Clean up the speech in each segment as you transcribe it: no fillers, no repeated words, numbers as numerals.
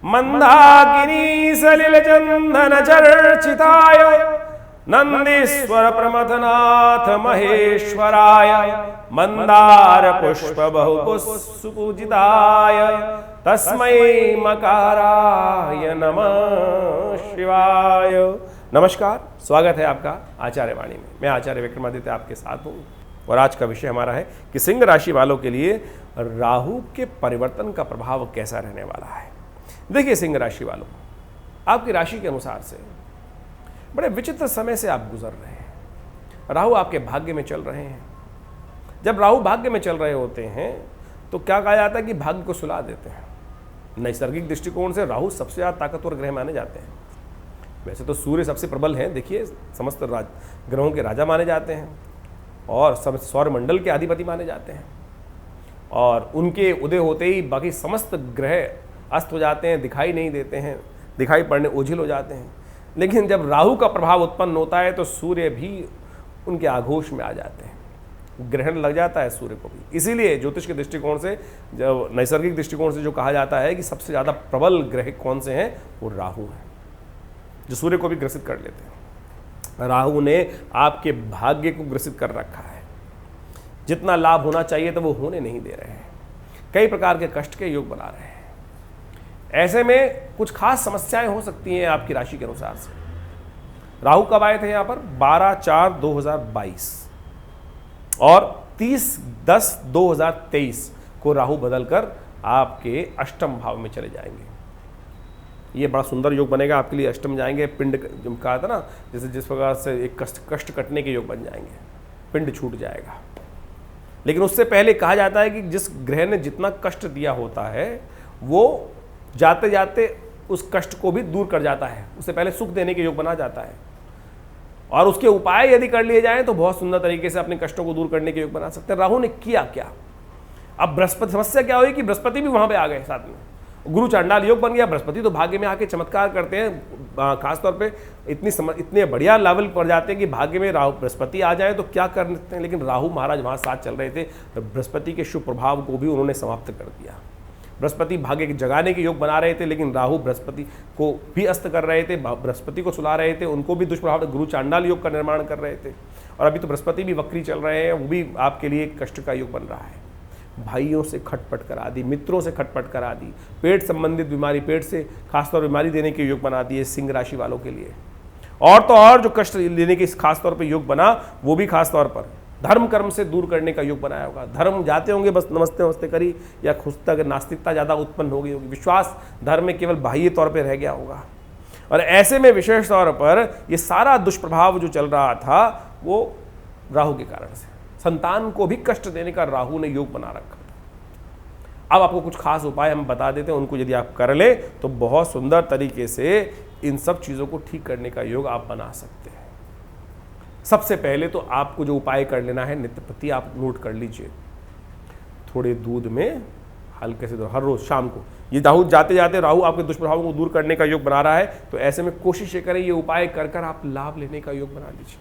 मंदाकिनी सलिल चंदन चर्चिताय नंदीश्वर प्रमथनाथ महेश्वराय मंदार पुष्प बहुपुष्पूजिताय तस्मै मकाराय नमः शिवाय। नमस्कार, स्वागत है आपका आचार्य वाणी में। मैं आचार्य विक्रमादित्य आपके साथ हूँ और आज का विषय हमारा है कि सिंह राशि वालों के लिए राहु के परिवर्तन का प्रभाव कैसा रहने वाला है। देखिए सिंह राशि वालों, आपकी राशि के अनुसार से बड़े विचित्र समय से आप गुजर रहे हैं। राहु आपके भाग्य में चल रहे हैं। जब राहु भाग्य में चल रहे होते हैं तो क्या कहा जाता है कि भाग्य को सुला देते हैं। नैसर्गिक दृष्टिकोण से राहु सबसे ज़्यादा ताकतवर ग्रह माने जाते हैं। वैसे तो सूर्य सबसे प्रबल हैं, देखिए समस्त ग्रहों के राजा माने जाते हैं और सौरमंडल के अधिपति माने जाते हैं, और उनके उदय होते ही बाकी समस्त ग्रह अस्त हो जाते हैं, दिखाई नहीं देते हैं, दिखाई पड़ने ओझिल हो जाते हैं। लेकिन जब राहु का प्रभाव उत्पन्न होता है तो सूर्य भी उनके आघोष में आ जाते हैं, ग्रहण लग जाता है सूर्य को भी। इसीलिए ज्योतिष के दृष्टिकोण से, जब नैसर्गिक दृष्टिकोण से जो कहा जाता है कि सबसे ज़्यादा प्रबल ग्रह कौन से हैं, वो राहु हैं, जो सूर्य को भी ग्रसित कर लेते हैं। राहु ने आपके भाग्य को ग्रसित कर रखा है। जितना लाभ होना चाहिए तो वो होने नहीं दे रहे हैं, कई प्रकार के कष्ट के योग बना रहे हैं। ऐसे में कुछ खास समस्याएं हो सकती हैं आपकी राशि के अनुसार से। राहु कब आए थे यहाँ पर? 12/4/2022 और 30/10/2023 को राहु बदलकर आपके अष्टम भाव में चले जाएंगे। ये बड़ा सुंदर योग बनेगा आपके लिए। अष्टम जाएंगे, पिंड जो कहा था ना, जैसे जिस प्रकार से एक कष्ट कटने के योग बन जाएंगे, पिंड छूट जाएगा। लेकिन उससे पहले कहा जाता है कि जिस ग्रह ने जितना कष्ट दिया होता है वो जाते जाते उस कष्ट को भी दूर कर जाता है, उससे पहले सुख देने के योग बना जाता है। और उसके उपाय यदि कर लिए जाएं तो बहुत सुंदर तरीके से अपने कष्टों को दूर करने के योग बना सकते हैं। राहु ने किया क्या? अब बृहस्पति, समस्या क्या हुई कि बृहस्पति भी वहां पे आ गए साथ में, गुरु चांडाल योग बन गया। बृहस्पति तो भाग्य में आके चमत्कार करते हैं, खासतौर पे इतने बढ़िया लेवल पर जाते हैं कि भाग्य में राहु बृहस्पति आ जाए तो क्या कर सकते हैं। लेकिन राहु महाराज वहाँ साथ चल रहे थे, तो बृहस्पति के शुभ प्रभाव को भी उन्होंने समाप्त कर दिया। बृहस्पति भाग्य के जगाने के योग बना रहे थे, लेकिन राहु बृहस्पति को भी अस्त कर रहे थे, बृहस्पति को सुला रहे थे, उनको भी दुष्प्रभाव, गुरु चांडाल योग का निर्माण कर रहे थे। और अभी तो बृहस्पति भी वक्री चल रहे हैं, वो भी आपके लिए कष्ट का योग बन रहा है। भाइयों से खटपट करा दी, मित्रों से खटपट करा दी, पेट संबंधित बीमारी, पेट से खासतौर बीमारी देने के योग बना दिए सिंह राशि वालों के लिए। और तो और जो कष्ट लेने के खासतौर पर योग बना, वो भी खासतौर पर धर्म कर्म से दूर करने का योग बनाया होगा। धर्म जाते होंगे बस नमस्ते नमस्ते करी, या खुद तक नास्तिकता ज़्यादा उत्पन्न हो गई होगी, विश्वास धर्म में केवल बाह्य तौर पर रह गया होगा। और ऐसे में विशेष तौर पर ये सारा दुष्प्रभाव जो चल रहा था वो राहु के कारण से, संतान को भी कष्ट देने का राहु ने योग बना रखा था। अब आपको कुछ खास उपाय हम बता देते हैं, उनको यदि आप कर ले तो बहुत सुंदर तरीके से इन सब चीज़ों को ठीक करने का योग आप बना सकते हैं। सबसे पहले तो आपको जो उपाय कर लेना है, नित्य प्रति आप नोट कर लीजिए, थोड़े दूध में हल्के से हर रोज शाम को, ये राहु जाते जाते राहु आपके दुष्प्रभावों को दूर करने का योग बना रहा है, तो ऐसे में कोशिश ये करें, ये उपाय कर कर आप लाभ लेने का योग बना लीजिए।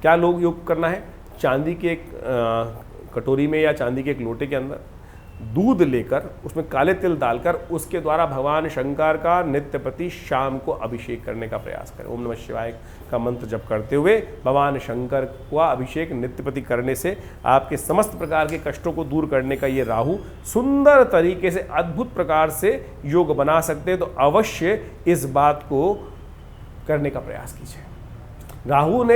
क्या लोग योग करना है? चांदी के एक कटोरी में या चांदी के एक लोटे के अंदर दूध लेकर उसमें काले तिल डालकर उसके द्वारा भगवान शंकर का नित्य प्रति शाम को अभिषेक करने का प्रयास करें। ओम नमः शिवाय का मंत्र जप करते हुए भगवान शंकर का अभिषेक नित्य प्रति करने से आपके समस्त प्रकार के कष्टों को दूर करने का ये राहु सुंदर तरीके से अद्भुत प्रकार से योग बना सकते हैं। तो अवश्य इस बात को करने का प्रयास कीजिए। राहु ने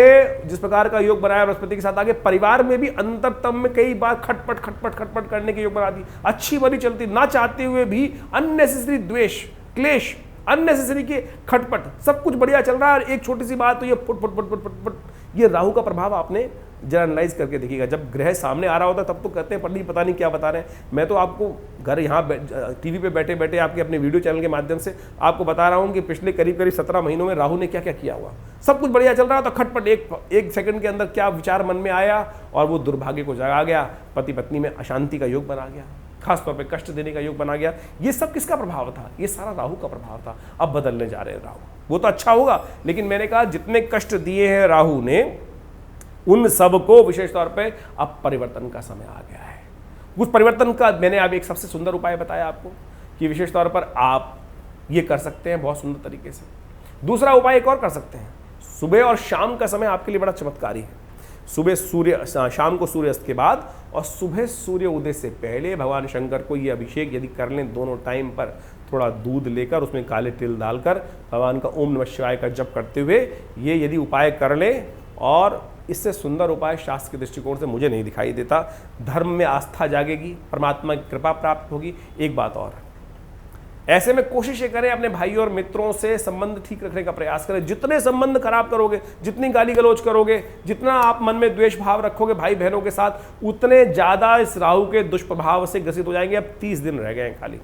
जिस प्रकार का योग बनाया बृहस्पति के साथ आगे, परिवार में भी अंतरतम में कई बार खटपट करने के योग बना दी। अच्छी बनी चलती ना चाहते हुए भी अननेसेसरी द्वेष, क्लेश, अननेसेसरी के खटपट, सब कुछ बढ़िया चल रहा है, एक छोटी सी बात तो ये फुट, ये राहु का प्रभाव आपने जरा एनालाइज करके देखिएगा। जब ग्रह सामने आ रहा होता है तब तो कहते हैं पंडित पता नहीं क्या बता रहे हैं। मैं तो आपको घर यहाँ टीवी पे बैठे बैठे आपके अपने वीडियो चैनल के माध्यम से आपको बता रहा हूँ कि पिछले करीब 17 महीनों में राहु ने क्या क्या किया हुआ। सब कुछ बढ़िया चल रहा था, खटपट एक सेकंड के अंदर क्या विचार मन में आया और वो दुर्भाग्य को जगा गया, पति पत्नी में अशांति का योग बना गया, खासतौर पर कष्ट देने का योग बना गया। ये सब किसका प्रभाव था? ये सारा राहु का प्रभाव था। अब बदलने जा रहे हैं राहु, वो तो अच्छा होगा, लेकिन मैंने कहा जितने कष्ट दिए हैं राहु ने उन सब को विशेष तौर पे अब परिवर्तन का समय आ गया है। उस परिवर्तन का मैंने अब एक सबसे सुंदर उपाय बताया आपको कि विशेष तौर पर आप ये कर सकते हैं बहुत सुंदर तरीके से। दूसरा उपाय एक और कर सकते हैं, सुबह और शाम का समय आपके लिए बड़ा चमत्कारी है। सुबह शाम को सूर्यास्त के बाद और सुबह सूर्य उदय से पहले भगवान शंकर को ये अभिषेक यदि कर लें, दोनों टाइम पर थोड़ा दूध लेकर उसमें काले तिल डालकर भगवान का ओम नमः शिवाय का जप करते हुए ये यदि उपाय कर लें, और इससे सुंदर उपाय शास्त्र के दृष्टिकोण से मुझे नहीं दिखाई देता। धर्म में आस्था जागेगी, परमात्मा की कृपा प्राप्त होगी। एक बात और, ऐसे में कोशिश ये करें अपने भाई और मित्रों से संबंध ठीक रखने का प्रयास करें। जितने संबंध खराब करोगे, जितनी गाली गलौज करोगे, जितना आप मन में द्वेष भाव रखोगे भाई बहनों के साथ, उतने ज़्यादा इस राहु के दुष्प्रभाव से ग्रसित हो जाएंगे। अब 30 दिन रह गए हैं खाली।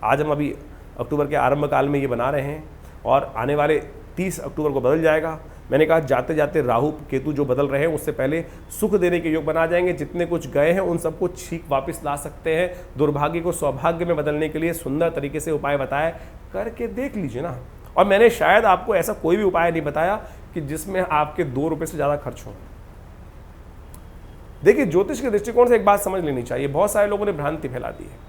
आज हम अभी अक्टूबर के आरंभ काल में ये बना रहे हैं और आने वाले 30 अक्टूबर को बदल जाएगा। मैंने कहा जाते जाते राहु केतु जो बदल रहे हैं उससे पहले सुख देने के योग बना जाएंगे। जितने कुछ गए हैं उन सबको ठीक वापस ला सकते हैं। दुर्भाग्य को सौभाग्य में बदलने के लिए सुंदर तरीके से उपाय बताए, करके देख लीजिए ना। और मैंने शायद आपको ऐसा कोई भी उपाय नहीं बताया कि जिसमें आपके 2 रुपये से ज़्यादा खर्च हो। देखिए, ज्योतिष के दृष्टिकोण से एक बात समझ लेनी चाहिए, बहुत सारे लोगों ने भ्रांति फैला दी है।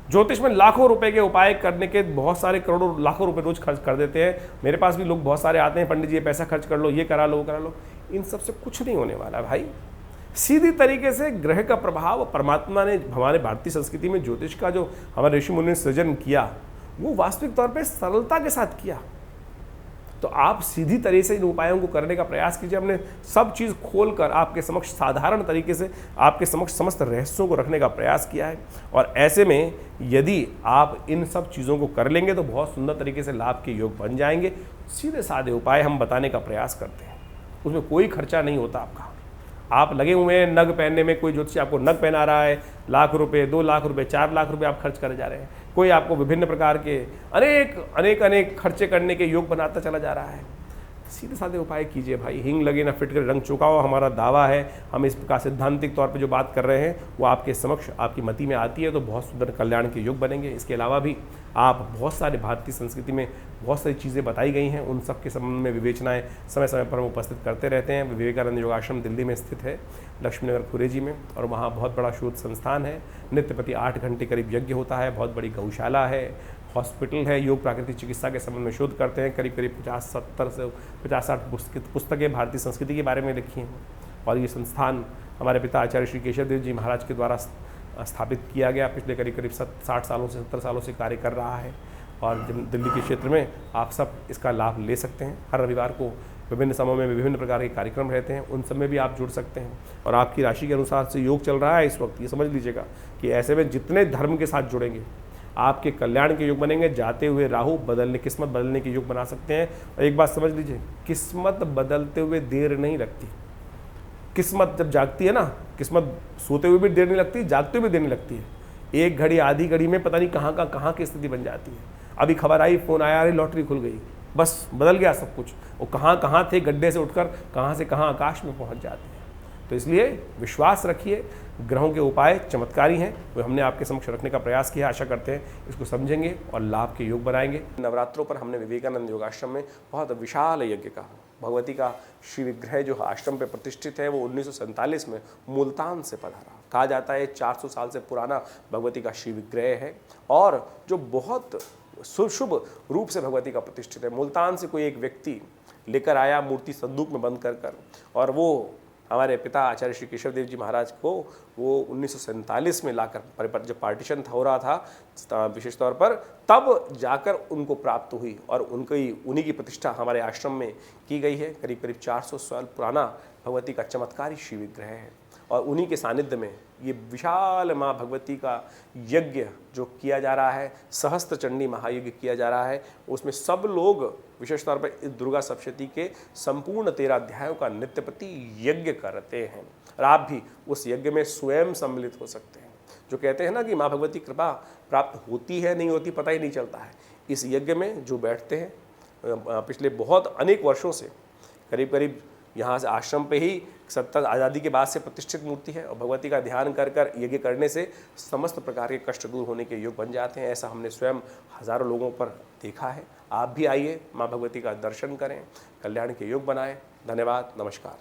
ज्योतिष में लाखों रुपए के उपाय करने के बहुत सारे करोड़ों लाखों रुपए रोज खर्च कर देते हैं। मेरे पास भी लोग बहुत सारे आते हैं, पंडित जी ये पैसा खर्च कर लो, ये करा लो, वो करा लो। इन सब से कुछ नहीं होने वाला भाई। सीधी तरीके से ग्रह का प्रभाव परमात्मा ने हमारे भारतीय संस्कृति में ज्योतिष का जो हमारे ऋषि मुनि ने सृजन किया वो वास्तविक तौर पर सरलता के साथ किया। तो आप सीधी तरीके से इन उपायों को करने का प्रयास कीजिए। हमने सब चीज़ खोलकर आपके समक्ष साधारण तरीके से आपके समक्ष समस्त रहस्यों को रखने का प्रयास किया है। और ऐसे में यदि आप इन सब चीज़ों को कर लेंगे तो बहुत सुंदर तरीके से लाभ के योग बन जाएंगे। सीधे साधे उपाय हम बताने का प्रयास करते हैं, उसमें कोई खर्चा नहीं होता आपका। आप लगे हुए हैं नग पहनने में, कोई ज्योतिषी आपको नग पहना रहा है, लाख रुपए, 2 लाख रुपए, 4 लाख रुपए आप खर्च करे जा रहे हैं। कोई आपको विभिन्न प्रकार के अनेक खर्चे करने के योग बनाता चला जा रहा है। सीधे साधे उपाय कीजिए भाई। हिंग लगे ना फिट कर रंग चुकाओ, हमारा दावा है। हम इसका सैद्धांतिक तौर पे जो बात कर रहे हैं वो आपके समक्ष आपकी मति में आती है तो बहुत सुंदर कल्याण के योग बनेंगे। इसके अलावा भी आप बहुत सारे भारतीय संस्कृति में बहुत सारी चीज़ें बताई गई हैं, उन सब के संबंध में विवेचनाएं समय समय पर हम उपस्थित करते रहते हैं। विवेकानंद योगाश्रम दिल्ली में स्थित है, लक्ष्मीनगर खुरेजी में, और वहाँ बहुत बड़ा शोध संस्थान है। नित्य प्रति 8 घंटे करीब यज्ञ होता है। बहुत बड़ी गौशाला है, हॉस्पिटल है। योग प्राकृतिक चिकित्सा के संबंध में शोध करते हैं। करीब 50-70 से 50-60 पुस्तकें भारतीय संस्कृति के बारे में लिखी हैं। और ये संस्थान हमारे पिता आचार्य श्री केशव देव जी महाराज के द्वारा स्थापित किया गया। पिछले करीब 60 सालों से 70 सालों से कार्य कर रहा है। और दिल्ली के क्षेत्र में आप सब इसका लाभ ले सकते हैं। हर रविवार को विभिन्न समयों में विभिन्न प्रकार के कार्यक्रम रहते हैं, उन सब में भी आप जुड़ सकते हैं। और आपकी राशि के अनुसार से योग चल रहा है इस वक्त, ये समझ लीजिएगा कि ऐसे में जितने धर्म के साथ जुड़ेंगे आपके कल्याण के योग बनेंगे। जाते हुए राहु बदलने, किस्मत बदलने के योग बना सकते हैं। और एक बात समझ लीजिए, किस्मत बदलते हुए देर नहीं लगती। किस्मत जब जागती है ना, किस्मत सोते हुए भी देर नहीं लगती, जागते हुए भी देर नहीं लगती है। एक घड़ी आधी घड़ी में पता नहीं कहाँ की स्थिति बन जाती है। अभी खबर आई, फोन आया, अरे लॉटरी खुल गई, बस बदल गया सब कुछ। वो कहाँ थे, गड्ढे से उठकर कहाँ से कहाँ आकाश में पहुँच जाते हैं। तो इसलिए विश्वास रखिए, ग्रहों के उपाय चमत्कारी हैं, वो हमने आपके समक्ष रखने का प्रयास किया। आशा करते हैं इसको समझेंगे और लाभ के योग बनाएंगे। नवरात्रों पर हमने विवेकानंद योगाश्रम में बहुत विशाल यज्ञ का, भगवती का श्री विग्रह जो आश्रम पे प्रतिष्ठित है वो 1947 में मुल्तान से पधारा। कहा जाता है 400 साल से पुराना भगवती का श्री विग्रह है और जो बहुत शुभ रूप से भगवती का प्रतिष्ठित है। मुल्तान से कोई एक व्यक्ति लेकर आया मूर्ति संदूक में बंद कर और वो हमारे पिता आचार्य श्री केशव देव जी महाराज को वो 1947 में लाकर, जब पार्टीशन हो रहा था विशेष तौर पर, तब जाकर उनको प्राप्त हुई और उन्हीं की प्रतिष्ठा हमारे आश्रम में की गई है। करीब 400 साल पुराना भगवती का चमत्कारी श्री विग्रह है और उन्हीं के सानिध्य में ये विशाल माँ भगवती का यज्ञ जो किया जा रहा है, सहस्त्र चंडी महायज्ञ किया जा रहा है, उसमें सब लोग विशेष तौर पर इस दुर्गा सप्तशती के संपूर्ण 13 अध्यायों का नित्य प्रति यज्ञ करते हैं। और आप भी उस यज्ञ में स्वयं सम्मिलित हो सकते हैं। जो कहते हैं ना कि माँ भगवती कृपा प्राप्त होती है नहीं होती पता ही नहीं चलता है। इस यज्ञ में जो बैठते हैं पिछले बहुत अनेक वर्षों से, करीब यहाँ से आश्रम पे ही 70 आज़ादी के बाद से प्रतिष्ठित मूर्ति है और भगवती का ध्यान कर यज्ञ करने से समस्त प्रकार के कष्ट दूर होने के योग बन जाते हैं। ऐसा हमने स्वयं हज़ारों लोगों पर देखा है। आप भी आइए, माँ भगवती का दर्शन करें, कल्याण के योग बनाएं। धन्यवाद, नमस्कार।